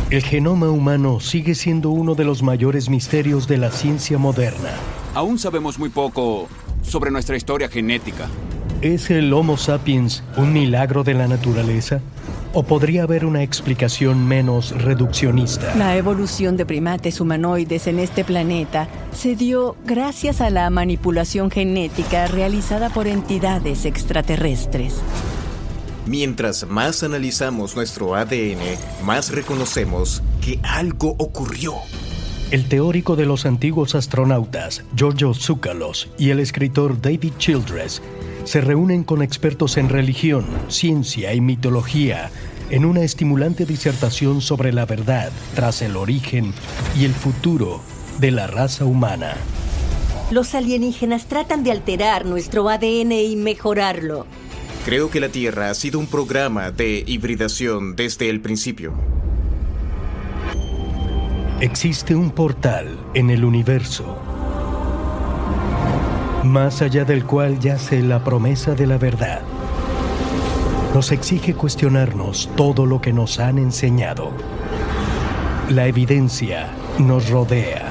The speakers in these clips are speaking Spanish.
El genoma humano sigue siendo uno de los mayores misterios de la ciencia moderna. Aún sabemos muy poco sobre nuestra historia genética. ¿Es el Homo sapiens un milagro de la naturaleza? ¿O podría haber una explicación menos reduccionista? La evolución de primates humanoides en este planeta se dio gracias a la manipulación genética realizada por entidades extraterrestres. Mientras más analizamos nuestro ADN, más reconocemos que algo ocurrió. El teórico de los antiguos astronautas, Georgios Tsoukalos, y el escritor David Childress se reúnen con expertos en religión, ciencia y mitología en una estimulante disertación sobre la verdad tras el origen y el futuro de la raza humana. Los alienígenas tratan de alterar nuestro ADN y mejorarlo. Creo que la Tierra ha sido un programa de hibridación desde el principio. Existe un portal en el universo, más allá del cual yace la promesa de la verdad. Nos exige cuestionarnos todo lo que nos han enseñado. La evidencia nos rodea.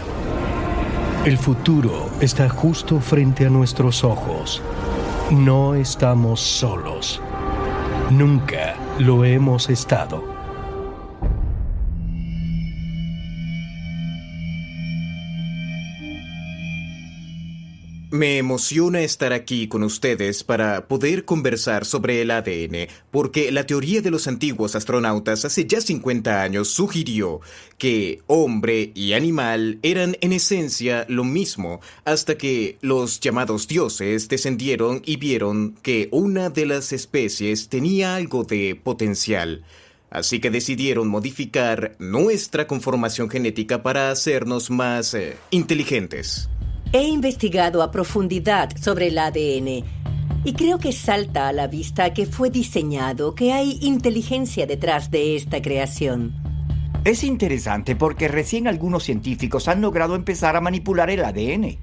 El futuro está justo frente a nuestros ojos. No estamos solos. Nunca lo hemos estado. Me emociona estar aquí con ustedes para poder conversar sobre el ADN, porque la teoría de los antiguos astronautas hace ya 50 años sugirió que hombre y animal eran en esencia lo mismo, hasta que los llamados dioses descendieron y vieron que una de las especies tenía algo de potencial. Así que decidieron modificar nuestra conformación genética para hacernos más inteligentes. He investigado a profundidad sobre el ADN y creo que salta a la vista que fue diseñado, que hay inteligencia detrás de esta creación. Es interesante porque recién algunos científicos han logrado empezar a manipular el ADN.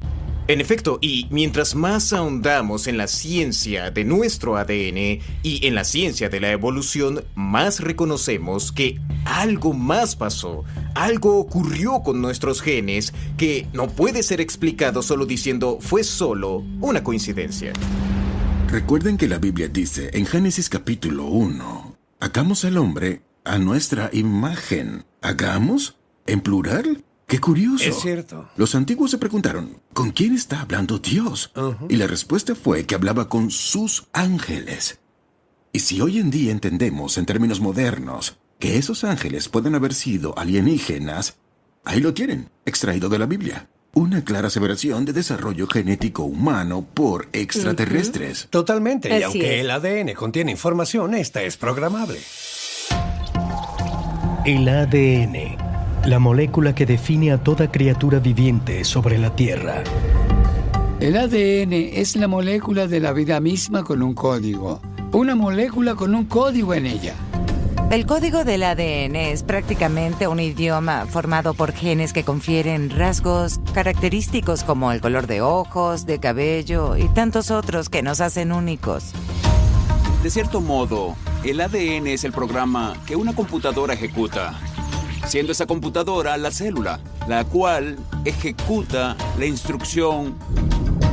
En efecto, y mientras más ahondamos en la ciencia de nuestro ADN y en la ciencia de la evolución, más reconocemos que algo más pasó, algo ocurrió con nuestros genes que no puede ser explicado solo diciendo fue solo una coincidencia. Recuerden que la Biblia dice en Génesis capítulo 1, hagamos al hombre a nuestra imagen. ¿Hagamos? ¿En plural? ¡Qué curioso! Es cierto. Los antiguos se preguntaron, ¿con quién está hablando Dios? Y la respuesta fue que hablaba con sus ángeles. Y si hoy en día entendemos en términos modernos que esos ángeles pueden haber sido alienígenas, ahí lo tienen, extraído de la Biblia. Una clara aseveración de desarrollo genético humano por extraterrestres. Totalmente, y Así aunque es. el ADN contiene información, esta es programable. El ADN, la molécula que define a toda criatura viviente sobre la Tierra. El ADN es la molécula de la vida misma con un código. Una molécula con un código en ella. El código del ADN es prácticamente un idioma formado por genes que confieren rasgos característicos como el color de ojos, de cabello y tantos otros que nos hacen únicos. De cierto modo, el ADN es el programa que una computadora ejecuta, siendo esa computadora la célula, la cual ejecuta la instrucción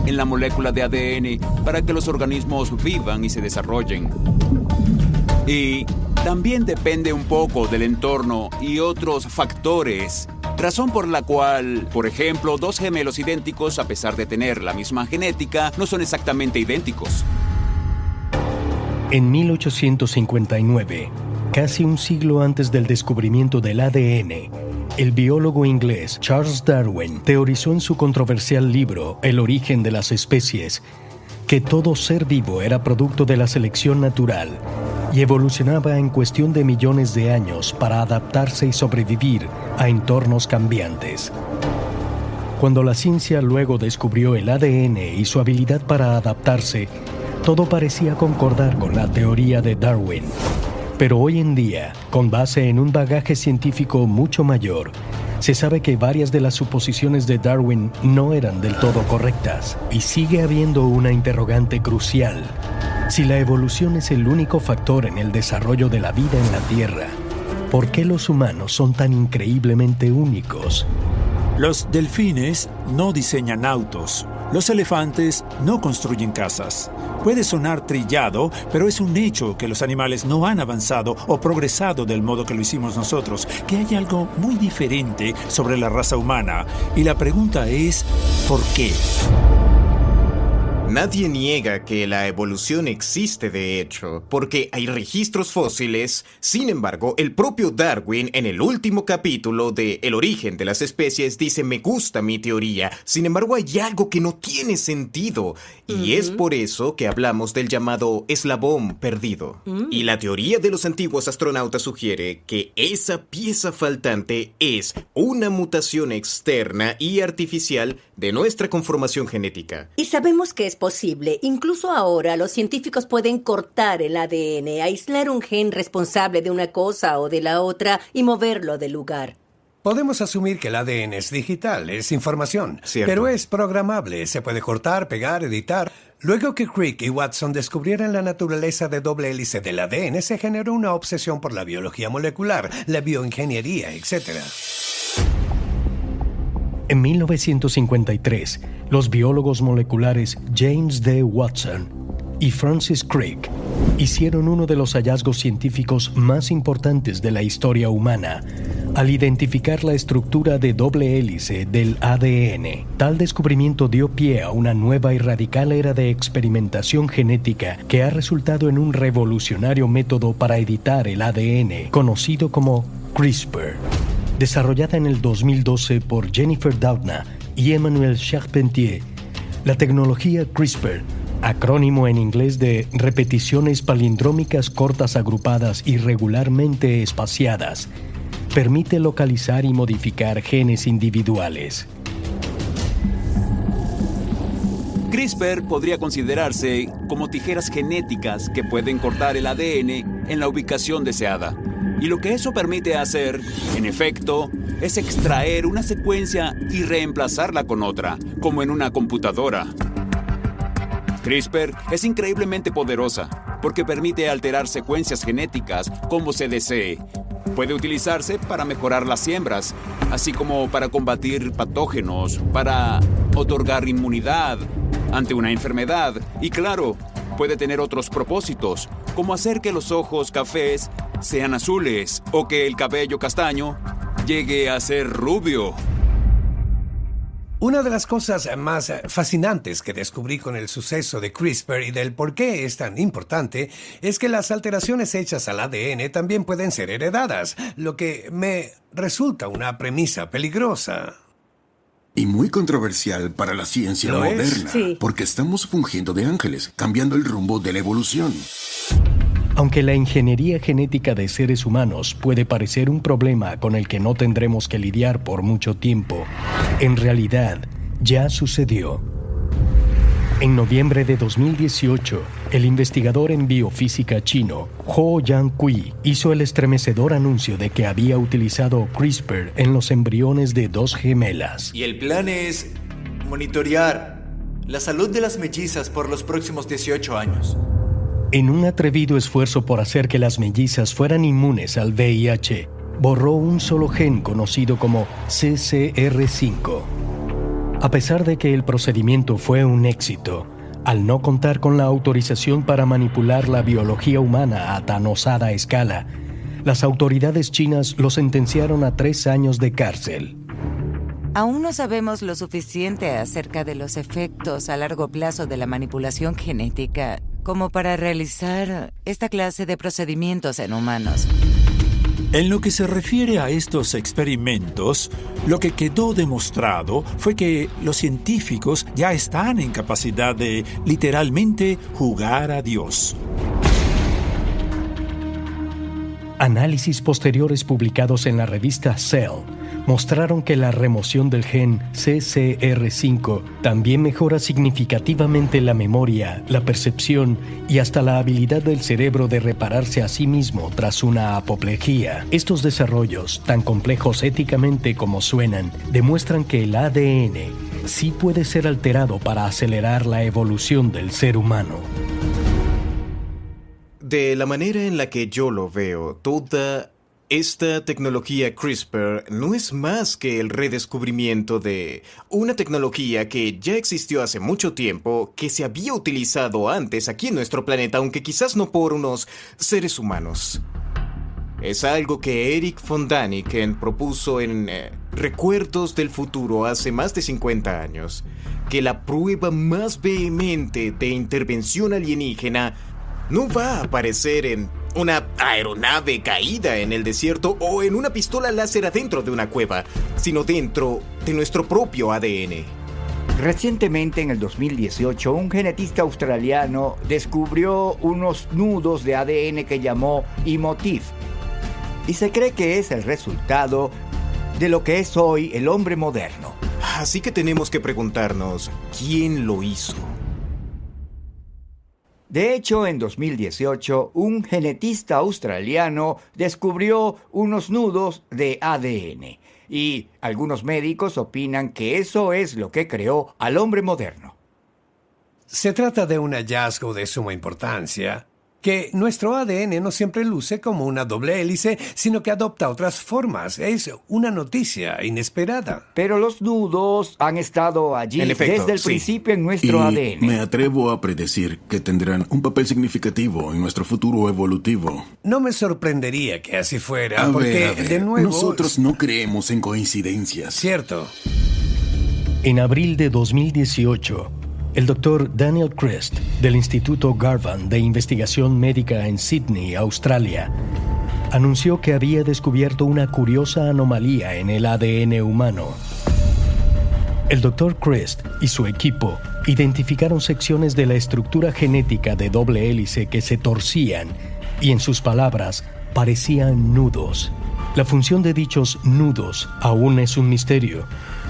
en la molécula de ADN para que los organismos vivan y se desarrollen. Y también depende un poco del entorno y otros factores, razón por la cual, por ejemplo, dos gemelos idénticos, a pesar de tener la misma genética, no son exactamente idénticos. En 1859, casi un siglo antes del descubrimiento del ADN, el biólogo inglés Charles Darwin teorizó en su controversial libro El origen de las especies que todo ser vivo era producto de la selección natural y evolucionaba en cuestión de millones de años para adaptarse y sobrevivir a entornos cambiantes. Cuando la ciencia luego descubrió el ADN y su habilidad para adaptarse, todo parecía concordar con la teoría de Darwin. Pero hoy en día, con base en un bagaje científico mucho mayor, se sabe que varias de las suposiciones de Darwin no eran del todo correctas y sigue habiendo una interrogante crucial: si la evolución es el único factor en el desarrollo de la vida en la Tierra, ¿Por qué los humanos son tan increíblemente únicos? Los delfines no diseñan autos. Los elefantes no construyen casas. Puede sonar trillado, pero es un hecho que los animales no han avanzado o progresado del modo que lo hicimos nosotros, que hay algo muy diferente sobre la raza humana. Y la pregunta es, ¿por qué? Nadie niega que la evolución existe de hecho, porque hay registros fósiles. Sin embargo, el propio Darwin, en el último capítulo de El origen de las especies, dice: me gusta mi teoría. Sin embargo, hay algo que no tiene sentido. Y es por eso que hablamos del llamado eslabón perdido. Y la teoría de los antiguos astronautas sugiere que esa pieza faltante es una mutación externa y artificial de nuestra conformación genética. Y sabemos que es posible. Incluso ahora los científicos pueden cortar el ADN, aislar un gen responsable de una cosa o de la otra y moverlo del lugar. Podemos asumir que el ADN es digital, es información, Cierto. pero es programable, se puede cortar, pegar, editar. Luego que Crick y Watson descubrieran la naturaleza de doble hélice del ADN, se generó una obsesión por la biología molecular, la bioingeniería, etc. En 1953, los biólogos moleculares James D. Watson y Francis Crick hicieron uno de los hallazgos científicos más importantes de la historia humana al identificar la estructura de doble hélice del ADN. Tal descubrimiento dio pie a una nueva y radical era de experimentación genética que ha resultado en un revolucionario método para editar el ADN, conocido como CRISPR. Desarrollada en el 2012 por Jennifer Doudna y Emmanuel Charpentier, la tecnología CRISPR, acrónimo en inglés de repeticiones palindrómicas cortas agrupadas y regularmente espaciadas, permite localizar y modificar genes individuales. CRISPR podría considerarse como tijeras genéticas que pueden cortar el ADN en la ubicación deseada. Y lo que eso permite hacer, en efecto, es extraer una secuencia y reemplazarla con otra, como en una computadora. CRISPR es increíblemente poderosa porque permite alterar secuencias genéticas como se desee. Puede utilizarse para mejorar las siembras, así como para combatir patógenos, para otorgar inmunidad ante una enfermedad. Y claro, puede tener otros propósitos, como hacer que los ojos cafés sean azules o que el cabello castaño llegue a ser rubio. Una de las cosas más fascinantes que descubrí con el suceso de CRISPR y del por qué es tan importante es que las alteraciones hechas al ADN también pueden ser heredadas, lo que me resulta una premisa peligrosa. Y muy controversial para la ciencia ¿Lo es? moderna, Sí. porque estamos fungiendo de ángeles, cambiando el rumbo de la evolución. Aunque la ingeniería genética de seres humanos puede parecer un problema con el que no tendremos que lidiar por mucho tiempo, en realidad ya sucedió. En noviembre de 2018, el investigador en biofísica chino, Ho Yang-kui, hizo el estremecedor anuncio de que había utilizado CRISPR en los embriones de 2 gemelas. Y el plan es monitorear la salud de las mellizas por los próximos 18 años. En un atrevido esfuerzo por hacer que las mellizas fueran inmunes al VIH, borró un solo gen conocido como CCR5. A pesar de que el procedimiento fue un éxito, al no contar con la autorización para manipular la biología humana a tan osada escala, las autoridades chinas lo sentenciaron a 3 años de cárcel. Aún no sabemos lo suficiente acerca de los efectos a largo plazo de la manipulación genética como para realizar esta clase de procedimientos en humanos. En lo que se refiere a estos experimentos, lo que quedó demostrado fue que los científicos ya están en capacidad de, literalmente, jugar a Dios. Análisis posteriores publicados en la revista Cell mostraron que la remoción del gen CCR5 también mejora significativamente la memoria, la percepción y hasta la habilidad del cerebro de repararse a sí mismo tras una apoplejía. Estos desarrollos, tan complejos éticamente como suenan, demuestran que el ADN sí puede ser alterado para acelerar la evolución del ser humano. De la manera en la que yo lo veo, toda Esta tecnología CRISPR no es más que el redescubrimiento de una tecnología que ya existió hace mucho tiempo, que se había utilizado antes aquí en nuestro planeta, aunque quizás no por unos seres humanos. Es algo que Eric von Däniken propuso en Recuerdos del Futuro hace más de 50 años, que la prueba más vehemente de intervención alienígena no va a aparecer en una aeronave caída en el desierto o en una pistola láser adentro de una cueva, sino dentro de nuestro propio ADN. Recientemente, en el 2018, un genetista australiano descubrió unos nudos de ADN que llamó Emotiv, y se cree que es el resultado de lo que es hoy el hombre moderno. Así que tenemos que preguntarnos, ¿quién lo hizo? De hecho, en 2018, un genetista australiano descubrió unos nudos de ADN, y algunos médicos opinan que eso es lo que creó al hombre moderno. Se trata de un hallazgo de suma importancia, que nuestro ADN no siempre luce como una doble hélice, sino que adopta otras formas. Es una noticia inesperada. Pero los nudos han estado allí desde el principio en nuestro ADN. Me atrevo a predecir que tendrán un papel significativo en nuestro futuro evolutivo. No me sorprendería que así fuera, A porque, ver, de nuevo... nosotros no creemos en coincidencias. Cierto. En abril de 2018, el Dr. Daniel Christ, del Instituto Garvan de Investigación Médica en Sydney, Australia, anunció que había descubierto una curiosa anomalía en el ADN humano. El Dr. Christ y su equipo identificaron secciones de la estructura genética de doble hélice que se torcían y, en sus palabras, parecían nudos. La función de dichos nudos aún es un misterio,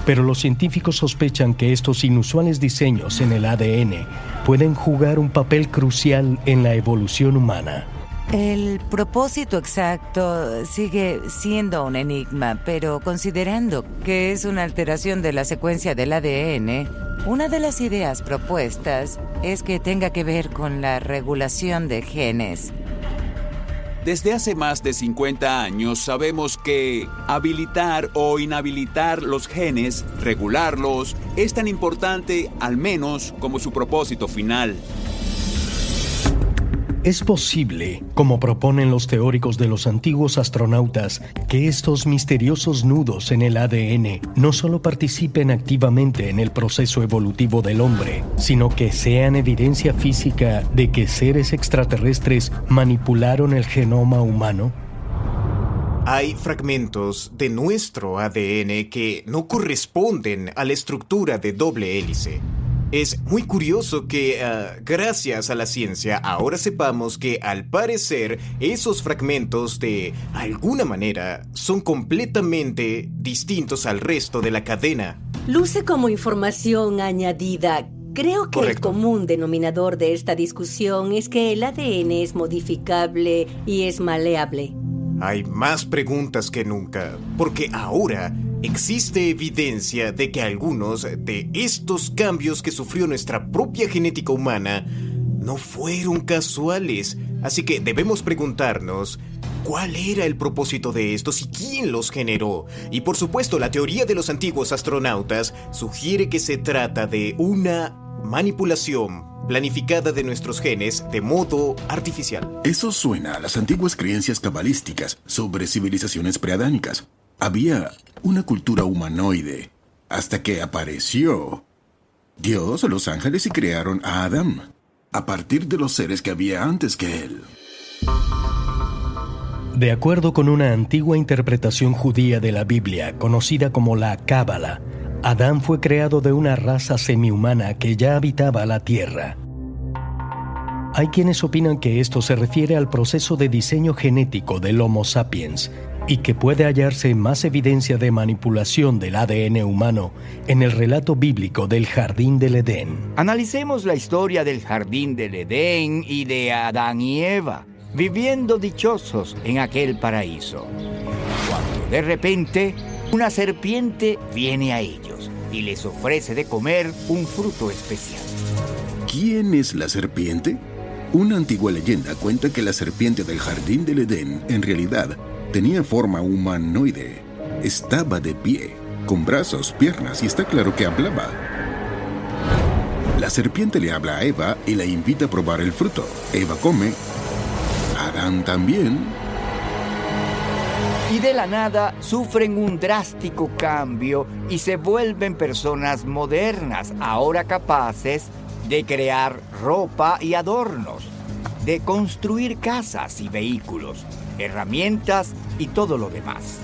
pero los científicos sospechan que estos inusuales diseños en el ADN pueden jugar un papel crucial en la evolución humana. El propósito exacto sigue siendo un enigma, pero considerando que es una alteración de la secuencia del ADN, una de las ideas propuestas es que tenga que ver con la regulación de genes. Desde hace más de 50 años sabemos que habilitar o inhabilitar los genes, regularlos, es tan importante al menos como su propósito final. Es posible, como proponen los teóricos de los antiguos astronautas, que estos misteriosos nudos en el ADN no solo participen activamente en el proceso evolutivo del hombre, sino que sean evidencia física de que seres extraterrestres manipularon el genoma humano. Hay fragmentos de nuestro ADN que no corresponden a la estructura de doble hélice. Es muy curioso que, gracias a la ciencia, ahora sepamos que, al parecer, esos fragmentos, de alguna manera, son completamente distintos al resto de la cadena. Luce como información añadida. Creo que Correcto. El común denominador de esta discusión es que el ADN es modificable y es maleable. Hay más preguntas que nunca, porque ahora existe evidencia de que algunos de estos cambios que sufrió nuestra propia genética humana no fueron casuales. Así que debemos preguntarnos, ¿cuál era el propósito de estos y quién los generó? Y por supuesto, la teoría de los antiguos astronautas sugiere que se trata de una manipulación planificada de nuestros genes de modo artificial. Eso suena a las antiguas creencias cabalísticas sobre civilizaciones preadánicas. Había una cultura humanoide hasta que apareció Dios, los ángeles, y crearon a Adán a partir de los seres que había antes que él. De acuerdo con una antigua interpretación judía de la Biblia, conocida como la Cábala, Adán fue creado de una raza semihumana que ya habitaba la tierra. Hay quienes opinan que esto se refiere al proceso de diseño genético del Homo sapiens y que puede hallarse más evidencia de manipulación del ADN humano en el relato bíblico del Jardín del Edén. Analicemos la historia del Jardín del Edén y de Adán y Eva, viviendo dichosos en aquel paraíso. Cuando de repente una serpiente viene a ellos y les ofrece de comer un fruto especial. ¿Quién es la serpiente? Una antigua leyenda cuenta que la serpiente del Jardín del Edén, en realidad, Tenía forma humanoide. Estaba de pie, con brazos, piernas y está claro que hablaba. La serpiente le habla a Eva y la invita a probar el fruto. Eva come. Adán también. Y de la nada sufren un drástico cambio y se vuelven personas modernas, ahora capaces de crear ropa y adornos, de construir casas y vehículos, herramientas y todo lo demás.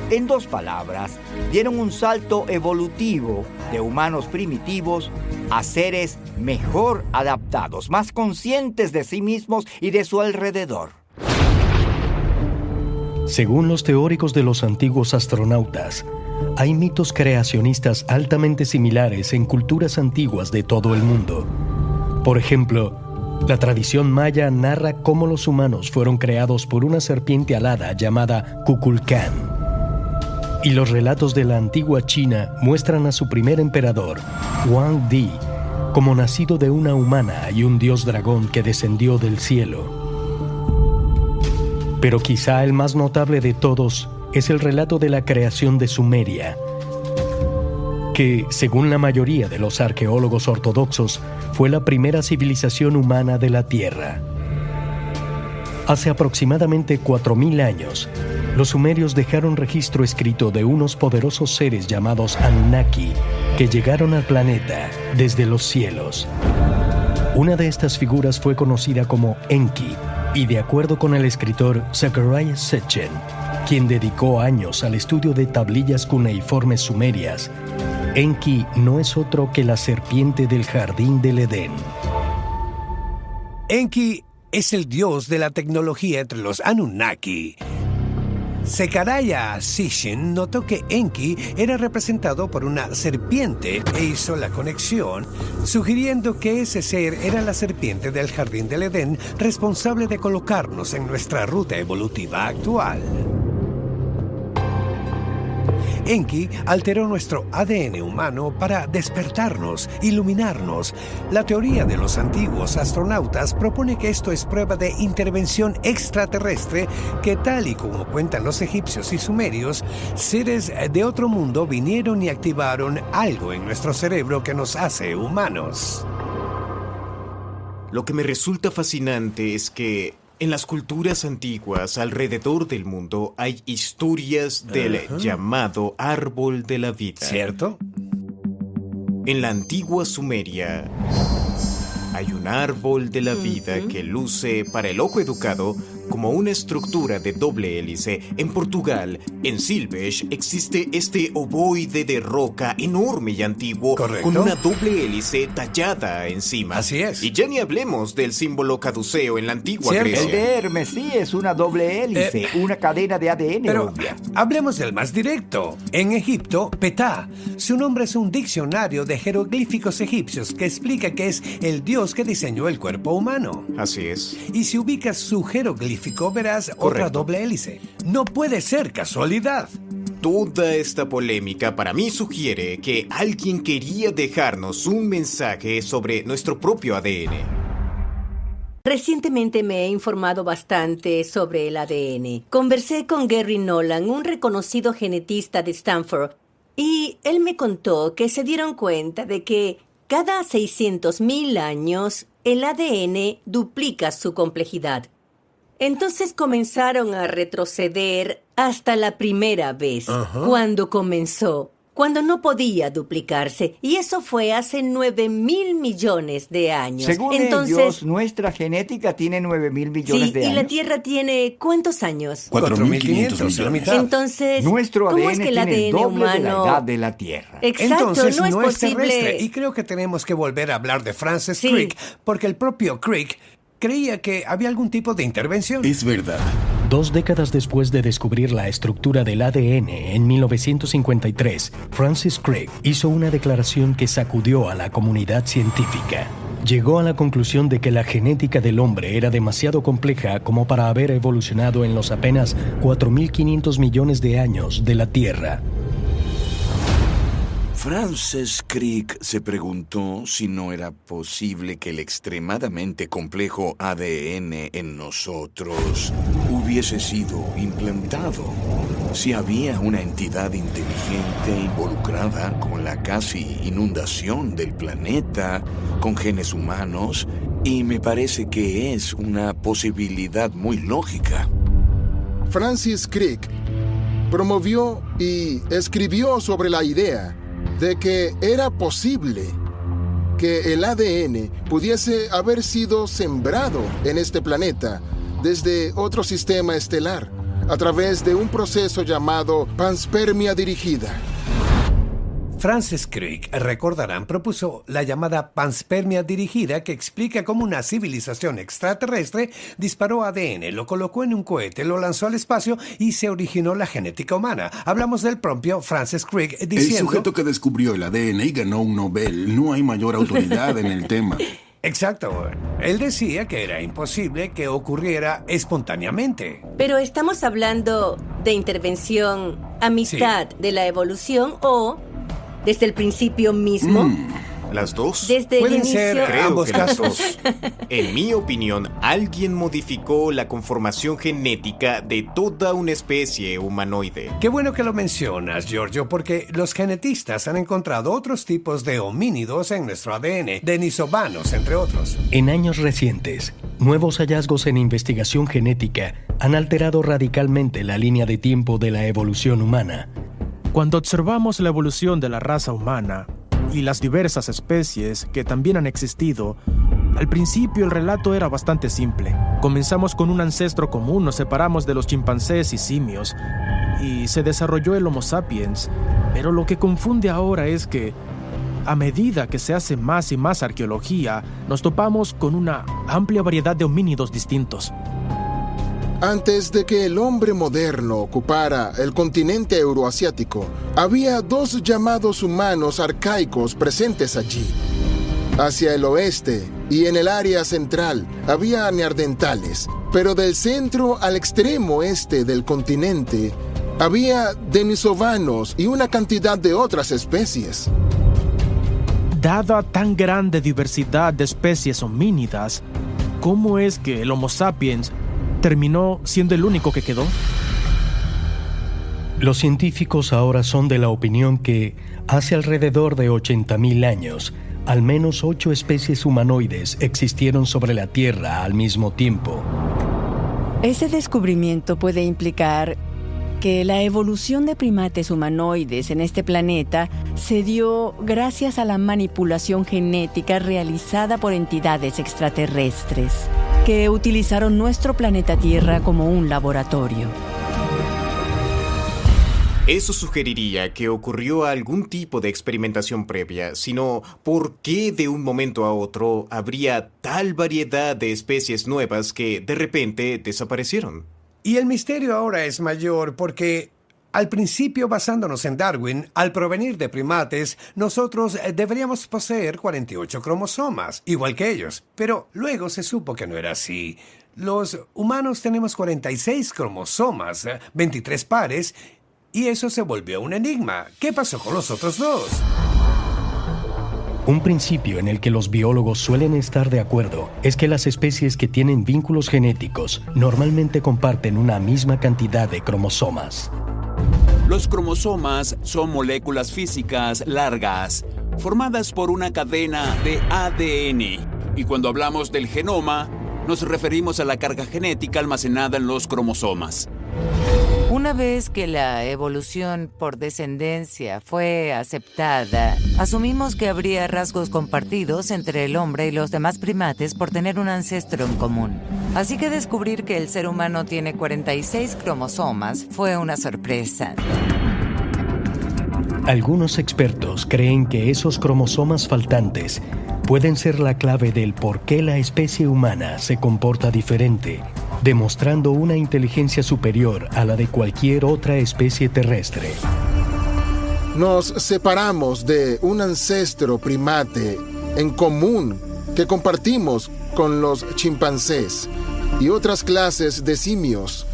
En 2 palabras, dieron un salto evolutivo de humanos primitivos a seres mejor adaptados, más conscientes de sí mismos y de su alrededor. Según los teóricos de los antiguos astronautas, hay mitos creacionistas altamente similares en culturas antiguas de todo el mundo. Por ejemplo, la tradición maya narra cómo los humanos fueron creados por una serpiente alada llamada Kukulcán. Y los relatos de la antigua China muestran a su primer emperador, Wang Di, como nacido de una humana y un dios dragón que descendió del cielo. Pero quizá el más notable de todos es el relato de la creación de Sumeria, que, según la mayoría de los arqueólogos ortodoxos, fue la primera civilización humana de la Tierra. Hace aproximadamente 4.000 años, los sumerios dejaron registro escrito de unos poderosos seres llamados Anunnaki que llegaron al planeta desde los cielos. Una de estas figuras fue conocida como Enki, y de acuerdo con el escritor Zecharia Sitchin, quien dedicó años al estudio de tablillas cuneiformes sumerias, Enki no es otro que la serpiente del jardín del Edén. Enki es el dios de la tecnología entre los Anunnaki. Zecharia Sitchin notó que Enki era representado por una serpiente e hizo la conexión, sugiriendo que ese ser era la serpiente del Jardín del Edén, responsable de colocarnos en nuestra ruta evolutiva actual. Enki alteró nuestro ADN humano para despertarnos, iluminarnos. La teoría de los antiguos astronautas propone que esto es prueba de intervención extraterrestre, que tal y como cuentan los egipcios y sumerios, seres de otro mundo vinieron y activaron algo en nuestro cerebro que nos hace humanos. Lo que me resulta fascinante es que en las culturas antiguas alrededor del mundo hay historias del llamado árbol de la vida. ¿Cierto? En la antigua Sumeria hay un árbol de la vida que luce para el ojo educado como una estructura de doble hélice. En Portugal, en Silves, existe este ovoide de roca enorme y antiguo. ¿Correcto? Con una doble hélice tallada encima. Así es. Y ya ni hablemos del símbolo caduceo en la antigua ¿Cierto? Grecia. El de Hermes sí es una doble hélice, una cadena de ADN. Pero obvia. hablemos del más directo. En Egipto, Ptah. Su nombre es un diccionario de jeroglíficos egipcios que explica que es el dios que diseñó el cuerpo humano. Así es. Y si ubicas su jeroglífico, verás otra Correcto. doble hélice. No puede ser casualidad. Toda esta polémica para mí sugiere que alguien quería dejarnos un mensaje sobre nuestro propio ADN. Recientemente me he informado bastante sobre el ADN. Conversé con Gary Nolan, un reconocido genetista de Stanford, y él me contó que se dieron cuenta de que cada 600.000 años el ADN duplica su complejidad. Entonces comenzaron a retroceder hasta la primera vez, cuando comenzó, cuando no podía duplicarse, y eso fue hace 9.000 millones de años. Según ellos, nuestra genética tiene 9.000 millones de años. Sí, y la Tierra tiene ¿cuántos años? 4.500 millones. Entonces, nuestro ¿cómo ADN es que el tiene el ADN doble de la humano? edad de la Tierra. Exacto, Entonces no es terrestre. posible. Y creo que tenemos que volver a hablar de Francis Sí. Crick, porque el propio Crick creía que había algún tipo de intervención. Es verdad. 2 décadas después de descubrir la estructura del ADN en 1953, Francis Crick hizo una declaración que sacudió a la comunidad científica. Llegó a la conclusión de que la genética del hombre era demasiado compleja como para haber evolucionado en los apenas 4.500 millones de años de la Tierra. Francis Crick se preguntó si no era posible que el extremadamente complejo ADN en nosotros hubiera hubiese sido implantado, si había una entidad inteligente involucrada con la casi inundación del planeta, con genes humanos, y me parece que es una posibilidad muy lógica. Francis Crick promovió y escribió sobre la idea de que era posible que el ADN pudiese haber sido sembrado en este planeta desde otro sistema estelar a través de un proceso llamado panspermia dirigida. Francis Crick, recordarán, propuso la llamada panspermia dirigida, que explica cómo una civilización extraterrestre disparó ADN, lo colocó en un cohete, lo lanzó al espacio y se originó la genética humana. Hablamos del propio Francis Crick diciendo... El sujeto que descubrió el ADN y ganó un Nobel. No hay mayor autoridad en el tema. Exacto. Él decía que era imposible que ocurriera espontáneamente. Pero estamos hablando de intervención a mitad de la evolución o desde el principio mismo. Las dos. Desde el Pueden inicio. ser Creo ambos que las casos. dos. En mi opinión, alguien modificó la conformación genética de toda una especie humanoide. Qué bueno que lo mencionas, Giorgio, porque los genetistas han encontrado otros tipos de homínidos en nuestro ADN, denisovanos, entre otros. En años recientes, nuevos hallazgos en investigación genética han alterado radicalmente la línea de tiempo de la evolución humana. Cuando observamos la evolución de la raza humana y las diversas especies que también han existido, al principio el relato era bastante simple. Comenzamos con un ancestro común, nos separamos de los chimpancés y simios, y se desarrolló el Homo sapiens. Pero lo que confunde ahora es que, a medida que se hace más y más arqueología, nos topamos con una amplia variedad de homínidos distintos. Antes de que el hombre moderno ocupara el continente euroasiático, había dos llamados humanos arcaicos presentes allí. Hacia el oeste y en el área central había neandertales, pero del centro al extremo este del continente había denisovanos y una cantidad de otras especies. Dada tan grande diversidad de especies homínidas, ¿cómo es que el Homo sapiens terminó siendo el único que quedó? Los científicos ahora son de la opinión que, hace alrededor de 80.000 años, al menos 8 especies humanoides existieron sobre la Tierra al mismo tiempo. Ese descubrimiento puede implicar que la evolución de primates humanoides en este planeta se dio gracias a la manipulación genética realizada por entidades extraterrestres que utilizaron nuestro planeta Tierra como un laboratorio. Eso sugeriría que ocurrió algún tipo de experimentación previa, sino ¿por qué de un momento a otro habría tal variedad de especies nuevas que de repente desaparecieron? Y el misterio ahora es mayor porque, al principio, basándonos en Darwin, al provenir de primates, nosotros deberíamos poseer 48 cromosomas, igual que ellos. Pero luego se supo que no era así. Los humanos tenemos 46 cromosomas, 23 pares, y eso se volvió un enigma. ¿Qué pasó con los otros dos? Un principio en el que los biólogos suelen estar de acuerdo es que las especies que tienen vínculos genéticos normalmente comparten una misma cantidad de cromosomas. Los cromosomas son moléculas físicas largas, formadas por una cadena de ADN. Y cuando hablamos del genoma, nos referimos a la carga genética almacenada en los cromosomas. Una vez que la evolución por descendencia fue aceptada, asumimos que habría rasgos compartidos entre el hombre y los demás primates por tener un ancestro en común. Así que descubrir que el ser humano tiene 46 cromosomas fue una sorpresa. Algunos expertos creen que esos cromosomas faltantes pueden ser la clave del por qué la especie humana se comporta diferente, demostrando una inteligencia superior a la de cualquier otra especie terrestre. Nos separamos de un ancestro primate en común que compartimos con los chimpancés y otras clases de simios.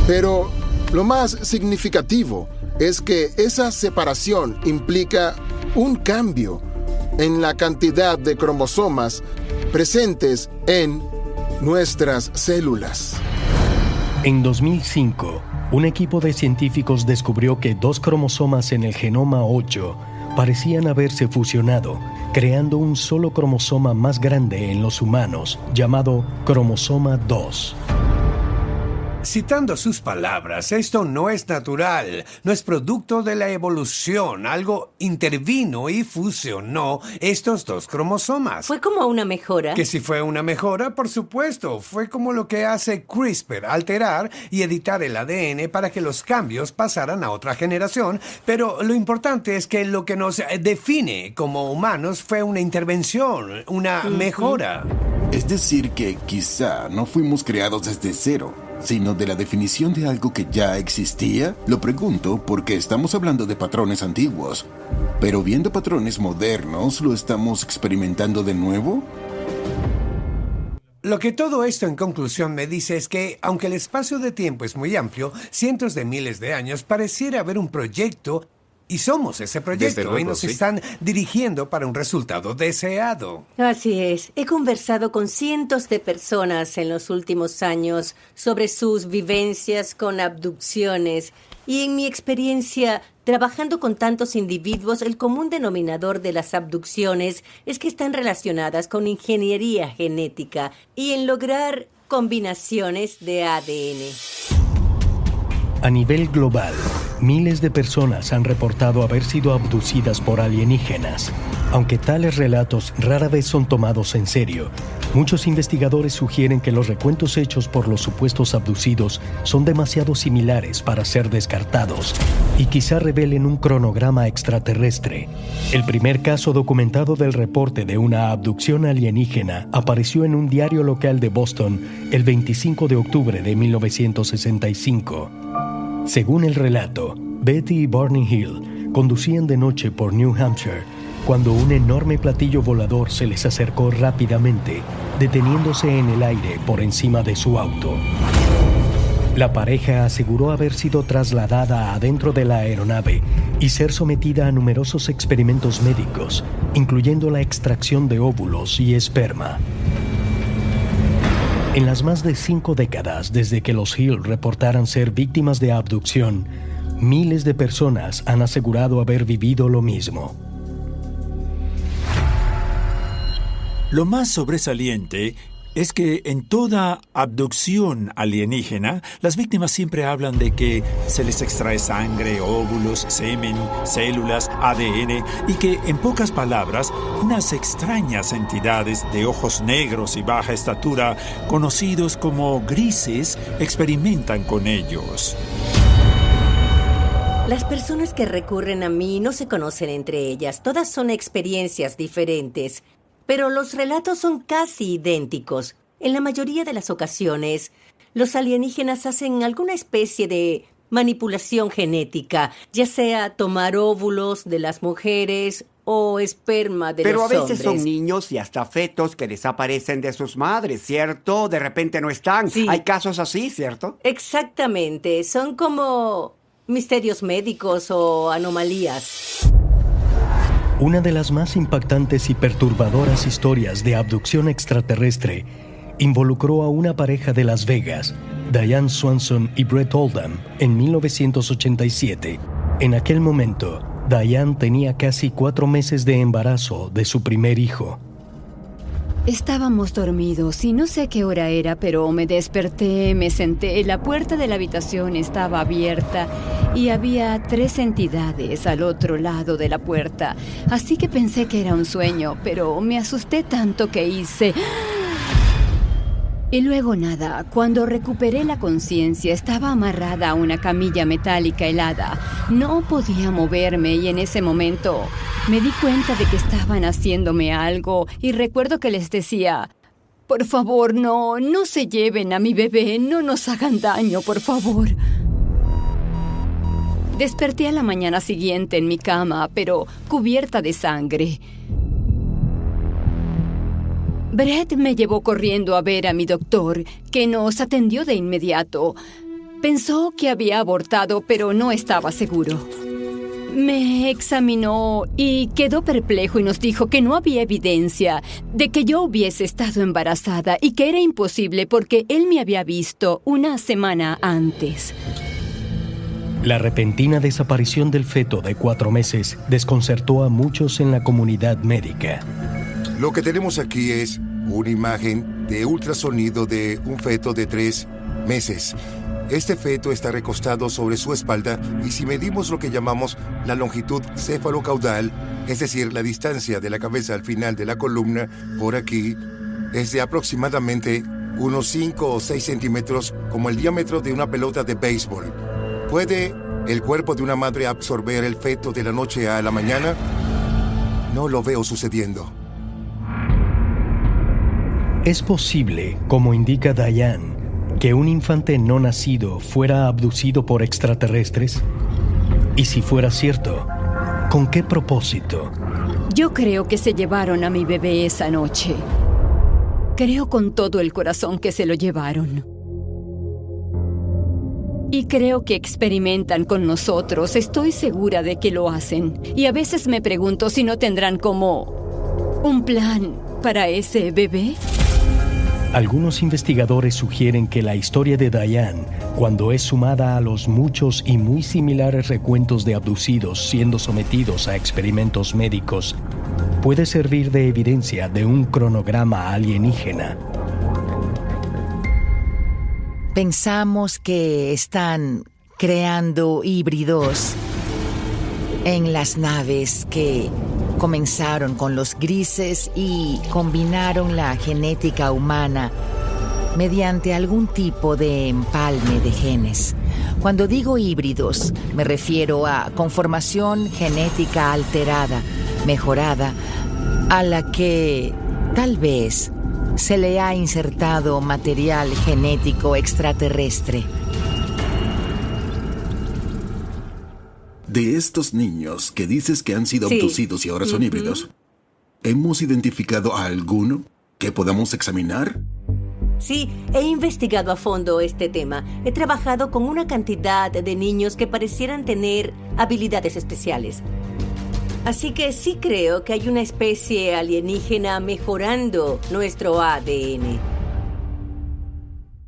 Pero lo más significativo es que esa separación implica un cambio en la cantidad de cromosomas presentes en nuestras células. En 2005, un equipo de científicos descubrió que 2 cromosomas en el genoma 8 parecían haberse fusionado, creando un solo cromosoma más grande en los humanos, llamado cromosoma 2. Citando sus palabras, esto no es natural, no es producto de la evolución. Algo intervino y fusionó estos 2 cromosomas. ¿Fue como una mejora? Que si fue una mejora, por supuesto. Fue como lo que hace CRISPR, alterar y editar el ADN para que los cambios pasaran a otra generación. Pero lo importante es que lo que nos define como humanos fue una intervención, una mejora. Es decir que quizá no fuimos creados desde cero, sino de la definición de algo que ya existía. Lo pregunto porque estamos hablando de patrones antiguos, pero viendo patrones modernos, ¿lo estamos experimentando de nuevo? Lo que todo esto en conclusión me dice es que, aunque el espacio de tiempo es muy amplio, cientos de miles de años, pareciera haber un proyecto, y somos ese proyecto, luego, y nos están dirigiendo para un resultado deseado. Así es. He conversado con cientos de personas en los últimos años sobre sus vivencias con abducciones. Y en mi experiencia, trabajando con tantos individuos, el común denominador de las abducciones es que están relacionadas con ingeniería genética y en lograr combinaciones de ADN. A nivel global, miles de personas han reportado haber sido abducidas por alienígenas. Aunque tales relatos rara vez son tomados en serio, muchos investigadores sugieren que los recuentos hechos por los supuestos abducidos son demasiado similares para ser descartados y quizá revelen un cronograma extraterrestre. El primer caso documentado del reporte de una abducción alienígena apareció en un diario local de Boston el 25 de octubre de 1965. Según el relato, Betty y Barney Hill conducían de noche por New Hampshire cuando un enorme platillo volador se les acercó rápidamente, deteniéndose en el aire por encima de su auto. La pareja aseguró haber sido trasladada adentro de la aeronave y ser sometida a numerosos experimentos médicos, incluyendo la extracción de óvulos y esperma. En las más de 5 décadas desde que los Hill reportaran ser víctimas de abducción, miles de personas han asegurado haber vivido lo mismo. Lo más sobresaliente es que en toda abducción alienígena, las víctimas siempre hablan de que se les extrae sangre, óvulos, semen, células, ADN y que, en pocas palabras, unas extrañas entidades de ojos negros y baja estatura, conocidos como grises, experimentan con ellos. Las personas que recurren a mí no se conocen entre ellas. Todas son experiencias diferentes. Pero los relatos son casi idénticos. En la mayoría de las ocasiones, los alienígenas hacen alguna especie de manipulación genética, ya sea tomar óvulos de las mujeres o esperma de los hombres. Pero a veces son niños y hasta fetos que desaparecen de sus madres, ¿cierto? De repente no están. Sí. Hay casos así, ¿cierto? Exactamente. Son como misterios médicos o anomalías. Una de las más impactantes y perturbadoras historias de abducción extraterrestre involucró a una pareja de Las Vegas, Diane Swanson y Brett Oldham, en 1987. En aquel momento, Diane tenía casi 4 meses de embarazo de su primer hijo. Estábamos dormidos y no sé qué hora era, pero me desperté, me senté, la puerta de la habitación estaba abierta y había 3 entidades al otro lado de la puerta. Así que pensé que era un sueño, pero me asusté tanto que hice... Y luego nada, cuando recuperé la conciencia estaba amarrada a una camilla metálica helada. No podía moverme y en ese momento me di cuenta de que estaban haciéndome algo y recuerdo que les decía, por favor, no se lleven a mi bebé, no nos hagan daño, por favor. Desperté a la mañana siguiente en mi cama, pero cubierta de sangre. Brett me llevó corriendo a ver a mi doctor, que nos atendió de inmediato. Pensó que había abortado, pero no estaba seguro. me examinó y quedó perplejo y nos dijo que no había evidencia de que yo hubiese estado embarazada y que era imposible porque él me había visto una semana antes. La repentina desaparición del feto de 4 meses desconcertó a muchos en la comunidad médica. Lo que tenemos aquí es una imagen de ultrasonido de un feto de 3 meses. Este feto está recostado sobre su espalda y si medimos lo que llamamos la longitud cefalocaudal, es decir, la distancia de la cabeza al final de la columna, por aquí, es de aproximadamente unos 5 o 6 centímetros, como el diámetro de una pelota de béisbol. ¿Puede el cuerpo de una madre absorber el feto de la noche a la mañana? No lo veo sucediendo. Es posible, como indica Diane, que un infante no nacido fuera abducido por extraterrestres. Y si fuera cierto, ¿con qué propósito? Yo creo que se llevaron a mi bebé esa noche. Creo con todo el corazón que se lo llevaron. Y creo que experimentan con nosotros. Estoy segura de que lo hacen. Y a veces me pregunto si no tendrán como un plan para ese bebé. Algunos investigadores sugieren que la historia de Diane, cuando es sumada a los muchos y muy similares recuentos de abducidos siendo sometidos a experimentos médicos, puede servir de evidencia de un cronograma alienígena. Pensamos que están creando híbridos en las naves que comenzaron con los grises y combinaron la genética humana mediante algún tipo de empalme de genes. Cuando digo híbridos, me refiero a conformación genética alterada, mejorada, a la que tal vez se le ha insertado material genético extraterrestre. De estos niños que dices que han sido abducidos y ahora son híbridos, ¿hemos identificado a alguno que podamos examinar? Sí, he investigado a fondo este tema. He trabajado con una cantidad de niños que parecieran tener habilidades especiales. Así que sí creo que hay una especie alienígena mejorando nuestro ADN.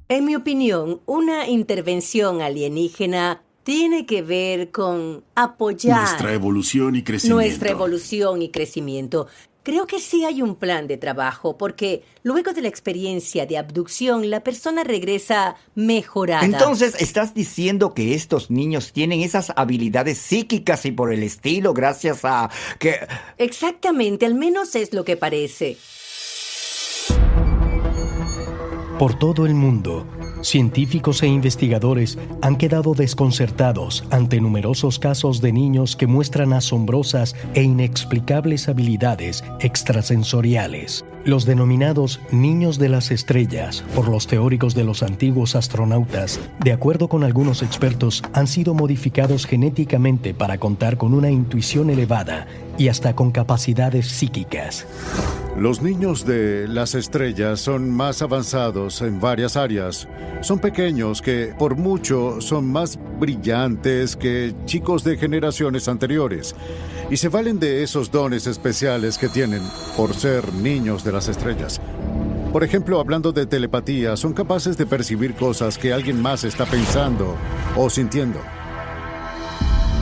En mi opinión, una intervención alienígena tiene que ver con apoyar nuestra evolución y crecimiento. Creo que sí hay un plan de trabajo, porque luego de la experiencia de abducción, la persona regresa mejorada. Entonces, ¿estás diciendo que estos niños tienen esas habilidades psíquicas y por el estilo gracias a que...? Exactamente, al menos es lo que parece. Por todo el mundo, científicos e investigadores han quedado desconcertados ante numerosos casos de niños que muestran asombrosas e inexplicables habilidades extrasensoriales. Los denominados niños de las estrellas, por los teóricos de los antiguos astronautas, de acuerdo con algunos expertos, han sido modificados genéticamente para contar con una intuición elevada y hasta con capacidades psíquicas. Los niños de las estrellas son más avanzados en varias áreas. Son pequeños que, por mucho, son más brillantes que chicos de generaciones anteriores y se valen de esos dones especiales que tienen por ser niños de las estrellas. Por ejemplo, hablando de telepatía, son capaces de percibir cosas que alguien más está pensando o sintiendo.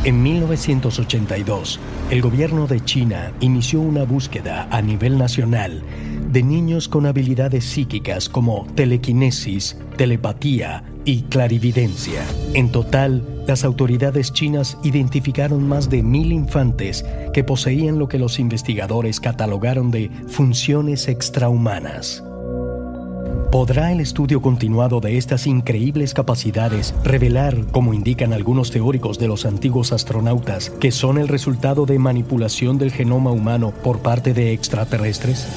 En 1982, el gobierno de China inició una búsqueda a nivel nacional de niños con habilidades psíquicas como telequinesis, telepatía y clarividencia. En total, las autoridades chinas identificaron más de 1,000 infantes que poseían lo que los investigadores catalogaron de funciones extrahumanas. ¿Podrá el estudio continuado de estas increíbles capacidades revelar, como indican algunos teóricos de los antiguos astronautas, que son el resultado de manipulación del genoma humano por parte de extraterrestres?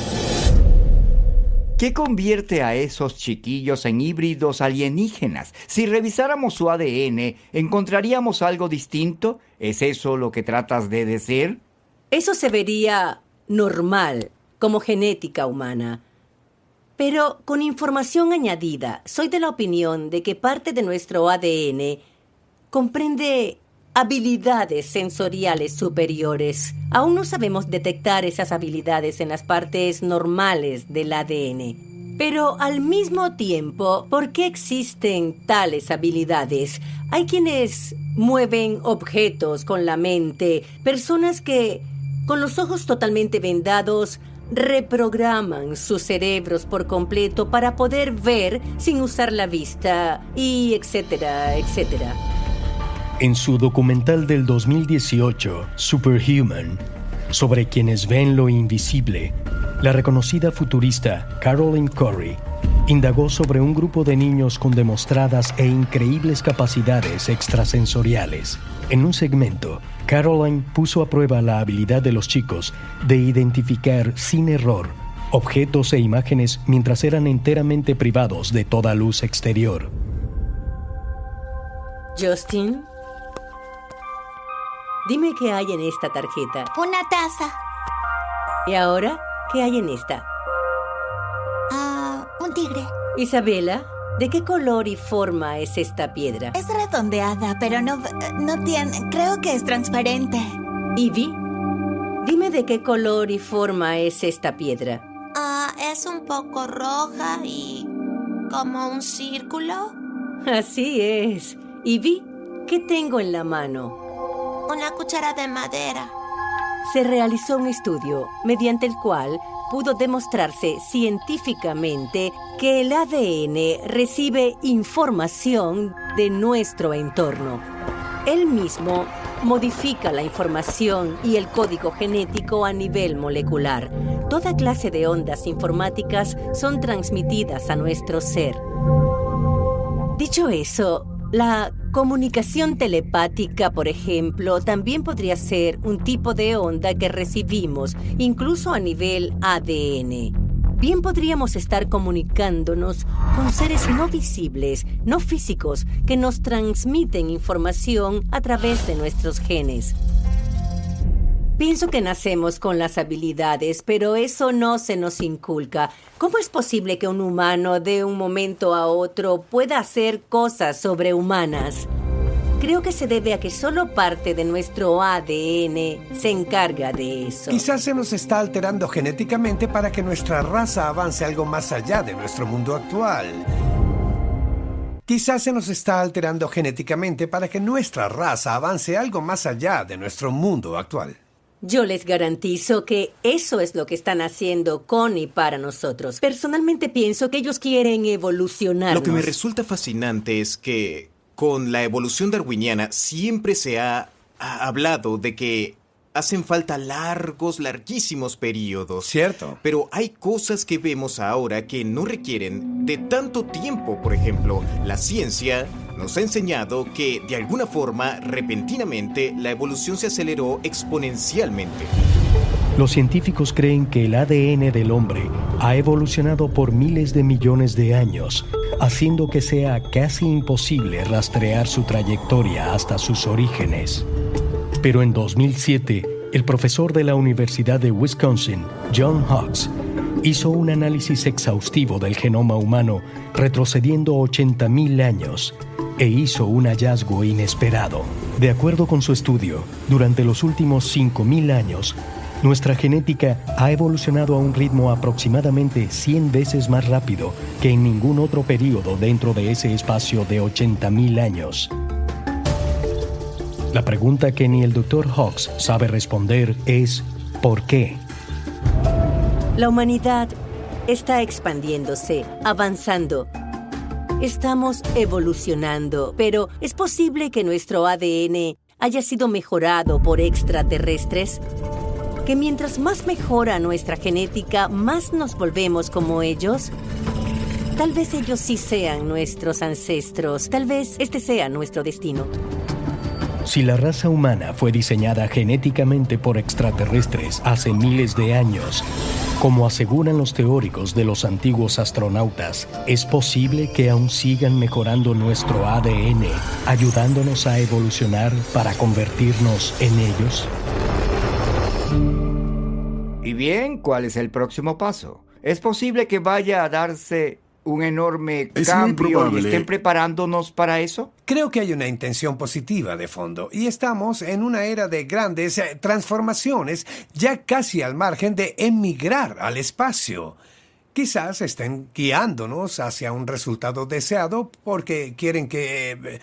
¿Qué convierte a esos chiquillos en híbridos alienígenas? Si revisáramos su ADN, ¿encontraríamos algo distinto? ¿Es eso lo que tratas de decir? Eso se vería normal, como genética humana. Pero con información añadida, soy de la opinión de que parte de nuestro ADN comprende habilidades sensoriales superiores. Aún no sabemos detectar esas habilidades en las partes normales del ADN. Pero al mismo tiempo, ¿por qué existen tales habilidades? Hay quienes mueven objetos con la mente, personas que, con los ojos totalmente vendados, reprograman sus cerebros por completo para poder ver sin usar la vista, y etcétera, etcétera. En su documental del 2018, Superhuman, sobre quienes ven lo invisible, la reconocida futurista Caroline Curry indagó sobre un grupo de niños con demostradas e increíbles capacidades extrasensoriales. En un segmento, Caroline puso a prueba la habilidad de los chicos de identificar sin error objetos e imágenes mientras eran enteramente privados de toda luz exterior. Justin, dime qué hay en esta tarjeta. Una taza. ¿Y ahora qué hay en esta? Un tigre. Isabela, ¿de qué color y forma es esta piedra? Es redondeada, pero no tiene... Creo que es transparente. Ivy, dime de qué color y forma es esta piedra. Es un poco roja y... como un círculo. Así es. Ivy, ¿qué tengo en la mano? Una cuchara de madera. Se realizó un estudio mediante el cual pudo demostrarse científicamente que el ADN recibe información de nuestro entorno. Él mismo modifica la información y el código genético a nivel molecular. Toda clase de ondas informáticas son transmitidas a nuestro ser. Dicho eso, la comunicación telepática, por ejemplo, también podría ser un tipo de onda que recibimos, incluso a nivel ADN. Bien podríamos estar comunicándonos con seres no visibles, no físicos, que nos transmiten información a través de nuestros genes. Pienso que nacemos con las habilidades, pero eso no se nos inculca. ¿Cómo es posible que un humano de un momento a otro pueda hacer cosas sobrehumanas? Creo que se debe a que solo parte de nuestro ADN se encarga de eso. Quizás se nos está alterando genéticamente para que nuestra raza avance algo más allá de nuestro mundo actual. Quizás se nos está alterando genéticamente para que nuestra raza avance algo más allá de nuestro mundo actual. Yo les garantizo que eso es lo que están haciendo con y para nosotros. Personalmente pienso que ellos quieren evolucionarnos. Lo que me resulta fascinante es que con la evolución darwiniana siempre se ha hablado de que hacen falta larguísimos periodos. Cierto. Pero hay cosas que vemos ahora que no requieren de tanto tiempo. Por ejemplo, la ciencia nos ha enseñado que, de alguna forma, repentinamente, la evolución se aceleró exponencialmente. Los científicos creen que el ADN del hombre ha evolucionado por miles de millones de años, haciendo que sea casi imposible rastrear su trayectoria hasta sus orígenes. Pero en 2007, el profesor de la Universidad de Wisconsin, John Hawks, hizo un análisis exhaustivo del genoma humano retrocediendo 80,000 años e hizo un hallazgo inesperado. De acuerdo con su estudio, durante los últimos 5,000 años, nuestra genética ha evolucionado a un ritmo aproximadamente 100 veces más rápido que en ningún otro período dentro de ese espacio de 80,000 años. La pregunta que ni el Dr. Hawks sabe responder es ¿por qué? La humanidad está expandiéndose, avanzando. Estamos evolucionando, pero ¿es posible que nuestro ADN haya sido mejorado por extraterrestres? ¿Que mientras más mejora nuestra genética, más nos volvemos como ellos? Tal vez ellos sí sean nuestros ancestros. Tal vez este sea nuestro destino. Si la raza humana fue diseñada genéticamente por extraterrestres hace miles de años, como aseguran los teóricos de los antiguos astronautas, ¿es posible que aún sigan mejorando nuestro ADN, ayudándonos a evolucionar para convertirnos en ellos? Y bien, ¿cuál es el próximo paso? Es posible que vaya a darse un enorme Es muy cambio y probable. estén preparándonos para eso? Creo que hay una intención positiva de fondo y estamos en una era de grandes transformaciones, ya casi al margen de emigrar al espacio. Quizás estén guiándonos hacia un resultado deseado porque quieren que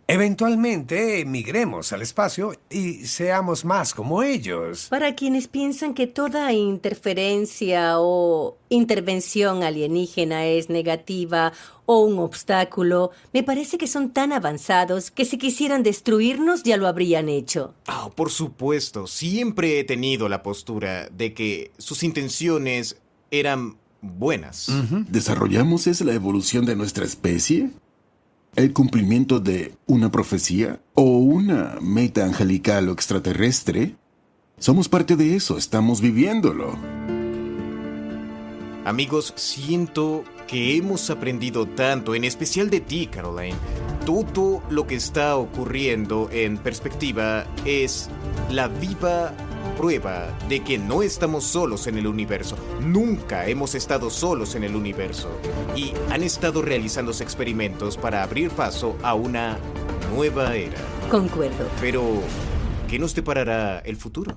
eventualmente emigremos al espacio y seamos más como ellos. Para quienes piensan que toda interferencia o intervención alienígena es negativa o un obstáculo, me parece que son tan avanzados que si quisieran destruirnos ya lo habrían hecho. Ah, por supuesto, siempre he tenido la postura de que sus intenciones eran buenas. ¿Desarrollamos es la evolución de nuestra especie? ¿El cumplimiento de una profecía? ¿O una meta angelical o extraterrestre? Somos parte de eso, estamos viviéndolo. Amigos, siento que hemos aprendido tanto, en especial de ti, Caroline. Todo lo que está ocurriendo en perspectiva es la viva prueba de que no estamos solos en el universo. Nunca hemos estado solos en el universo. Y han estado realizándose experimentos para abrir paso a una nueva era. Concuerdo. Pero, ¿qué nos deparará el futuro?